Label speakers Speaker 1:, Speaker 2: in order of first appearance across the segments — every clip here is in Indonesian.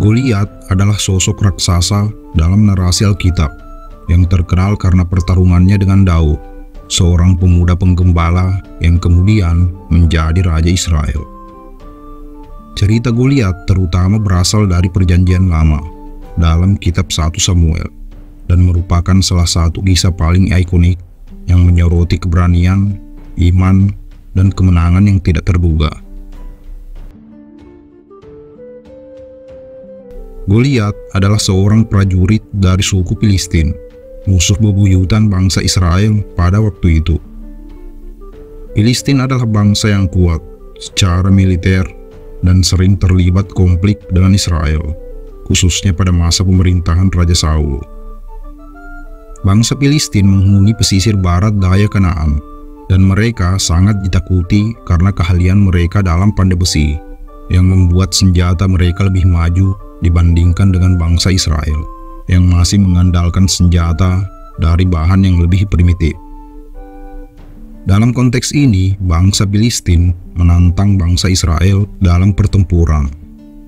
Speaker 1: Goliat adalah sosok raksasa dalam narasi Alkitab yang terkenal karena pertarungannya dengan Daud, seorang pemuda penggembala yang kemudian menjadi raja Israel. Cerita Goliat terutama berasal dari Perjanjian Lama dalam kitab 1 Samuel dan merupakan salah satu kisah paling ikonik yang menyoroti keberanian, iman, dan kemenangan yang tidak terduga. Goliat adalah seorang prajurit dari suku Filistin, musuh bebuyutan bangsa Israel pada waktu itu. Filistin adalah bangsa yang kuat secara militer dan sering terlibat konflik dengan Israel, khususnya pada masa pemerintahan Raja Saul. Bangsa Filistin menghuni pesisir barat daya Kanaan, dan mereka sangat ditakuti karena keahlian mereka dalam pandai besi, yang membuat senjata mereka lebih maju dibandingkan dengan bangsa Israel yang masih mengandalkan senjata dari bahan yang lebih primitif. Dalam konteks ini, bangsa Filistin menantang bangsa Israel dalam pertempuran,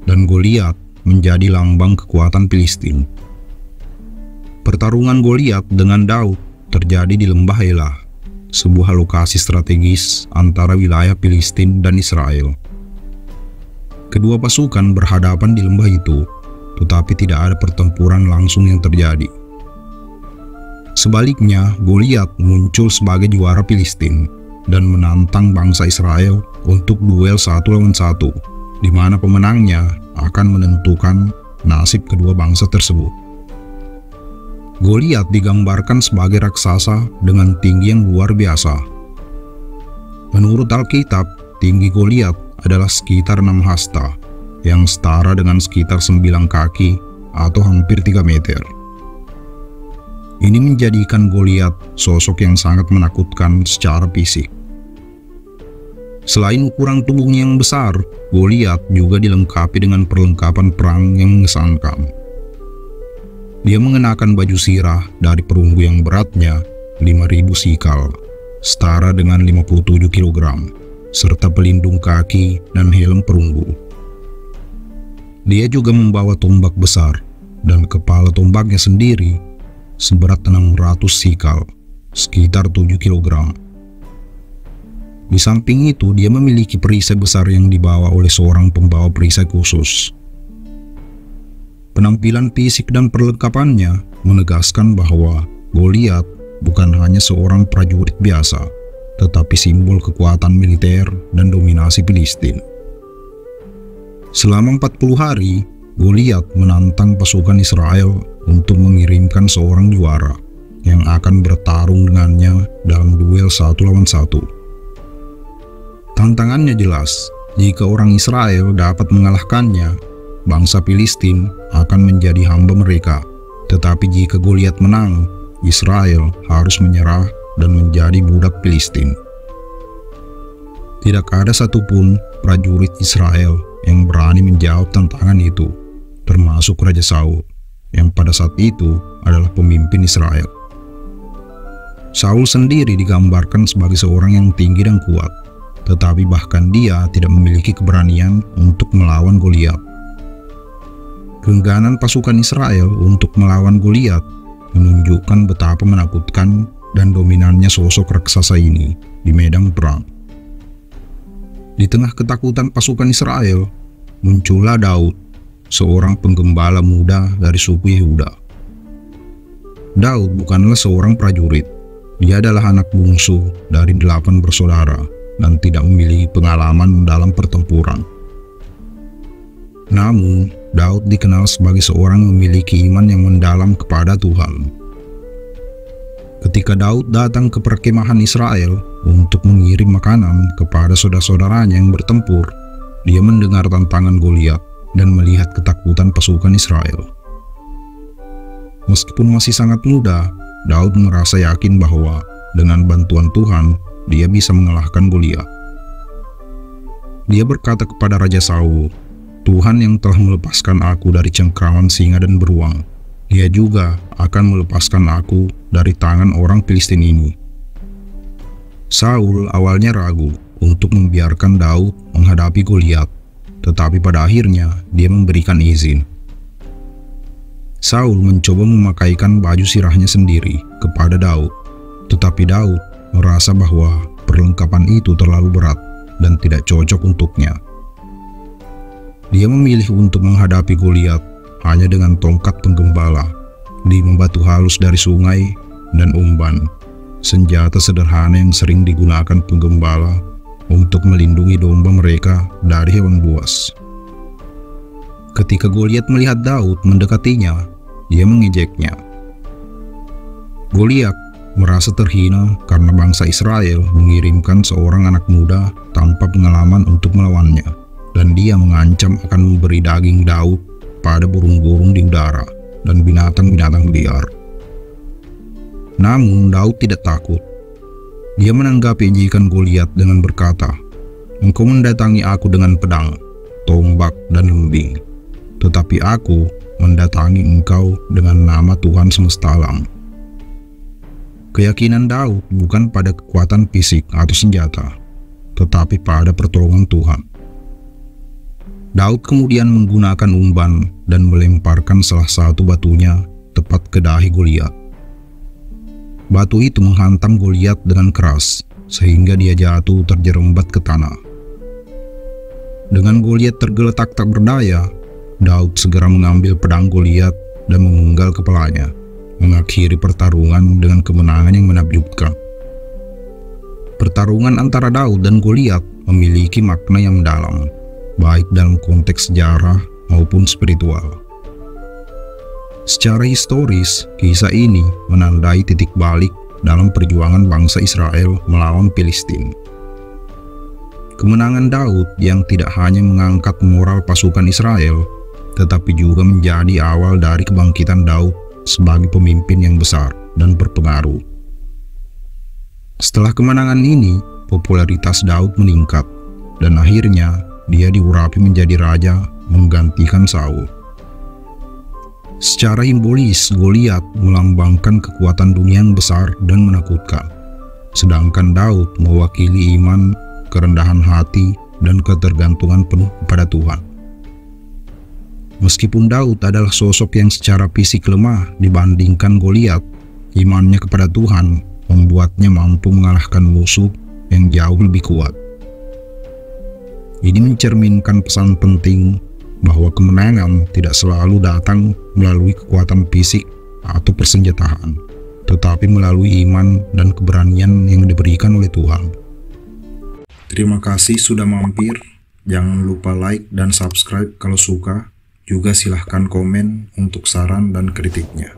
Speaker 1: dan Goliat menjadi lambang kekuatan Filistin. Pertarungan Goliat dengan Daud terjadi di Lembah Elah, sebuah lokasi strategis antara wilayah Filistin dan Israel. Kedua pasukan berhadapan di lembah itu, tetapi tidak ada pertempuran langsung yang terjadi. Sebaliknya, Goliat muncul sebagai juara Filistin dan menantang bangsa Israel untuk duel 1 lawan 1, di mana pemenangnya akan menentukan nasib kedua bangsa tersebut. Goliat digambarkan sebagai raksasa dengan tinggi yang luar biasa. Menurut Alkitab, tinggi Goliat adalah sekitar 6 hasta, yang setara dengan sekitar 9 kaki atau hampir 3 meter. Ini menjadikan Goliat sosok yang sangat menakutkan secara fisik. Selain ukuran tubuhnya yang besar, Goliat juga dilengkapi dengan perlengkapan perang yang mengesankan. Dia mengenakan baju sirah dari perunggu yang beratnya 5.000 sikal, setara dengan 57 kg, serta pelindung kaki dan helm perunggu. Dia juga membawa tombak besar, dan kepala tombaknya sendiri seberat 600 sikal, sekitar 7 kg. Di samping itu, dia memiliki perisai besar yang dibawa oleh seorang pembawa perisai khusus. Penampilan fisik dan perlengkapannya menegaskan bahwa Goliat bukan hanya seorang prajurit biasa, tetapi simbol kekuatan militer dan dominasi Filistin. Selama 40 hari, Goliat menantang pasukan Israel untuk mengirimkan seorang juara yang akan bertarung dengannya dalam duel 1 lawan 1. Tantangannya jelas, jika orang Israel dapat mengalahkannya, bangsa Filistin akan menjadi hamba mereka. Tetapi jika Goliat menang, Israel harus menyerah dan menjadi budak Filistin. Tidak ada satupun prajurit Israel yang berani menjawab tantangan itu, termasuk Raja Saul, yang pada saat itu adalah pemimpin Israel. Saul sendiri digambarkan sebagai seorang yang tinggi dan kuat, tetapi bahkan dia tidak memiliki keberanian untuk melawan Goliat. Keengganan pasukan Israel untuk melawan Goliat menunjukkan betapa menakutkan dan dominannya sosok raksasa ini di medan perang. Di tengah ketakutan pasukan Israel, muncullah Daud, seorang penggembala muda dari suku Yehuda. Daud bukanlah seorang prajurit. Dia adalah anak bungsu dari 8 bersaudara dan tidak memiliki pengalaman dalam pertempuran. Namun, Daud dikenal sebagai seorang yang memiliki iman yang mendalam kepada Tuhan. Ketika Daud datang ke perkemahan Israel untuk mengirim makanan kepada saudara-saudaranya yang bertempur, dia mendengar tantangan Goliat dan melihat ketakutan pasukan Israel. Meskipun masih sangat muda, Daud merasa yakin bahwa dengan bantuan Tuhan, dia bisa mengalahkan Goliat. Dia berkata kepada Raja Saul, "Tuhan yang telah melepaskan aku dari cengkraman singa dan beruang, Dia juga akan melepaskan aku dari tangan orang Filistin ini." Saul awalnya ragu untuk membiarkan Daud menghadapi Goliat, tetapi pada akhirnya dia memberikan izin Saul mencoba memakaikan baju sirahnya sendiri kepada Daud, tetapi Daud merasa bahwa perlengkapan itu terlalu berat dan tidak cocok untuknya. Dia memilih untuk menghadapi Goliat hanya dengan tongkat penggembala, 5 batu halus dari sungai, dan umban, senjata sederhana yang sering digunakan penggembala untuk melindungi domba mereka dari hewan buas. Ketika Goliat melihat Daud mendekatinya, dia mengejeknya. Goliat merasa terhina karena bangsa Israel mengirimkan seorang anak muda tanpa pengalaman untuk melawannya, dan dia mengancam akan memberi daging Daud pada burung-burung di udara dan binatang-binatang liar. Namun Daud tidak takut. Dia menanggapi ejekan Goliat dengan berkata, "Engkau mendatangi aku dengan pedang, tombak, dan lembing, tetapi aku mendatangi engkau dengan nama Tuhan semesta alam." Keyakinan Daud bukan pada kekuatan fisik atau senjata, tetapi pada pertolongan Tuhan. Daud kemudian menggunakan umban dan melemparkan salah satu batunya tepat ke dahi Goliat. Batu itu menghantam Goliat dengan keras, sehingga dia jatuh terjerembat ke tanah. Dengan Goliat tergeletak tak berdaya, Daud segera mengambil pedang Goliat dan memenggal kepalanya, mengakhiri pertarungan dengan kemenangan yang menakjubkan. Pertarungan antara Daud dan Goliat memiliki makna yang mendalam, baik dalam konteks sejarah maupun spiritual. Secara historis, kisah ini menandai titik balik dalam perjuangan bangsa Israel melawan Filistin. Kemenangan Daud yang tidak hanya mengangkat moral pasukan Israel, tetapi juga menjadi awal dari kebangkitan Daud sebagai pemimpin yang besar dan berpengaruh. Setelah kemenangan ini, popularitas Daud meningkat, dan akhirnya dia diurapi menjadi raja menggantikan Saul. Secara simbolis, Goliat melambangkan kekuatan dunia yang besar dan menakutkan, sedangkan Daud mewakili iman, kerendahan hati, dan ketergantungan penuh kepada Tuhan. Meskipun Daud adalah sosok yang secara fisik lemah dibandingkan Goliat, imannya kepada Tuhan membuatnya mampu mengalahkan musuh yang jauh lebih kuat. Ini mencerminkan pesan penting bahwa kemenangan tidak selalu datang melalui kekuatan fisik atau persenjataan, tetapi melalui iman dan keberanian yang diberikan oleh Tuhan. Terima kasih sudah mampir. Jangan lupa like dan subscribe kalau suka. Juga silahkan komen untuk saran dan kritiknya.